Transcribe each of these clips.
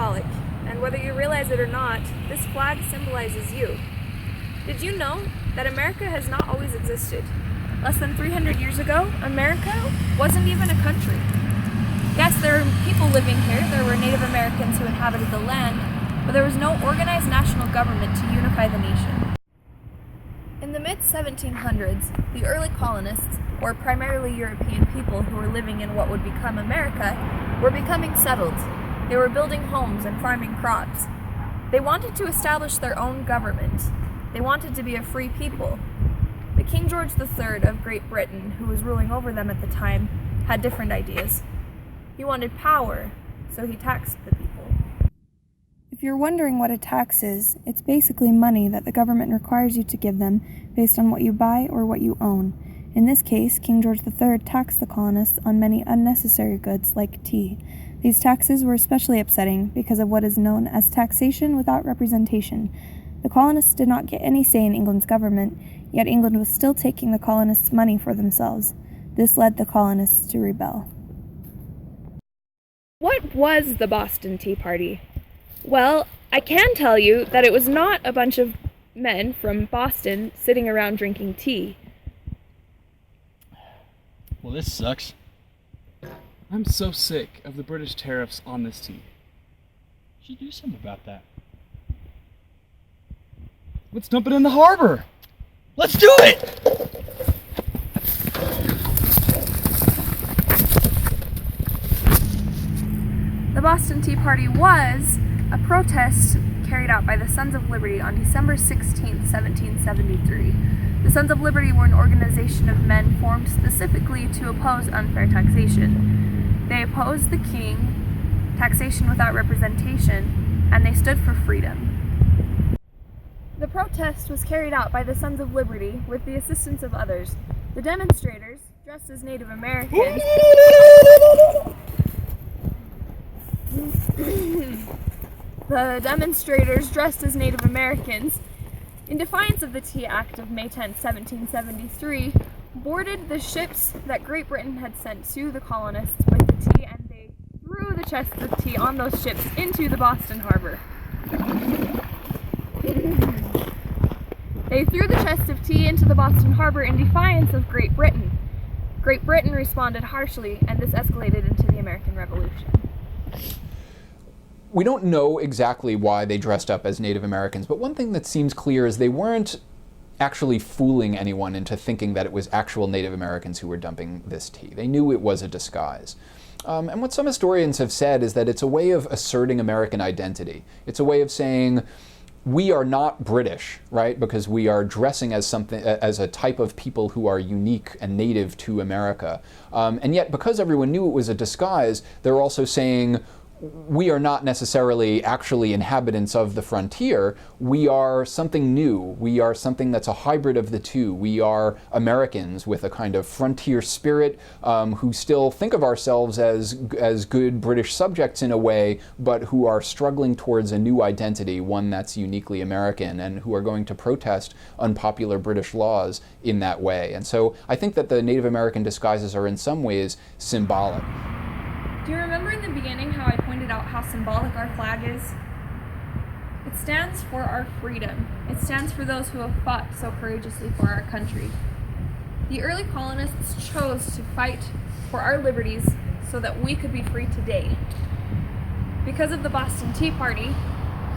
symbolic, and whether you realize it or not, this flag symbolizes you. Did you know that America has not always existed? Less than 300 years ago, America wasn't even a country. Yes, there were people living here, there were Native Americans who inhabited the land, but there was no organized national government to unify the nation. In the mid-1700s, the early colonists, or primarily European people who were living in what would become America, were becoming settled. They were building homes and farming crops. They wanted to establish their own government. They wanted to be a free people. But King George III of Great Britain, who was ruling over them at the time, had different ideas. He wanted power, so he taxed the people. If you're wondering what a tax is, it's basically money that the government requires you to give them based on what you buy or what you own. In this case, King George III taxed the colonists on many unnecessary goods like tea. These taxes were especially upsetting because of what is known as taxation without representation. The colonists did not get any say in England's government, yet England was still taking the colonists' money for themselves. This led the colonists to rebel. What was the Boston Tea Party? Well, I can tell you that it was not a bunch of men from Boston sitting around drinking tea. Well, this sucks. I'm so sick of the British tariffs on this tea. You should do something about that. Let's dump it in the harbor! Let's do it! The Boston Tea Party was a protest carried out by the Sons of Liberty on December 16, 1773. The Sons of Liberty were an organization of men formed specifically to oppose unfair taxation. They opposed the king, taxation without representation, and they stood for freedom. The protest was carried out by the Sons of Liberty with the assistance of others. The demonstrators, dressed as Native Americans, in defiance of the Tea Act of May 10, 1773, boarded the ships that Great Britain had sent to the colonists with the tea, and they threw the chests of tea on those ships into the Boston Harbor. They threw the chests of tea into the Boston Harbor in defiance of Great Britain. Great Britain responded harshly, and this escalated into the American Revolution. We don't know exactly why they dressed up as Native Americans, but one thing that seems clear is they weren't actually fooling anyone into thinking that it was actual Native Americans who were dumping this tea. They knew it was a disguise. And what some historians have said is that it's a way of asserting American identity. It's a way of saying, we are not British, right? Because we are dressing as something, as a type of people who are unique and native to America. And yet, because everyone knew it was a disguise, they're also saying, we are not necessarily actually inhabitants of the frontier. We are something new. We are something that's a hybrid of the two. We are Americans with a kind of frontier spirit who still think of ourselves as good British subjects in a way, but who are struggling towards a new identity, one that's uniquely American, and who are going to protest unpopular British laws in that way. And so I think that the Native American disguises are in some ways symbolic. Do you remember in the beginning how I pointed out how symbolic our flag is? It stands for our freedom. It stands for those who have fought so courageously for our country. The early colonists chose to fight for our liberties so that we could be free today. Because of the Boston Tea Party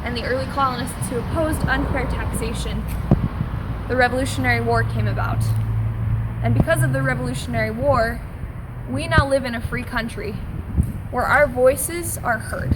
and the early colonists who opposed unfair taxation, the Revolutionary War came about. And because of the Revolutionary War, we now live in a free country where our voices are heard.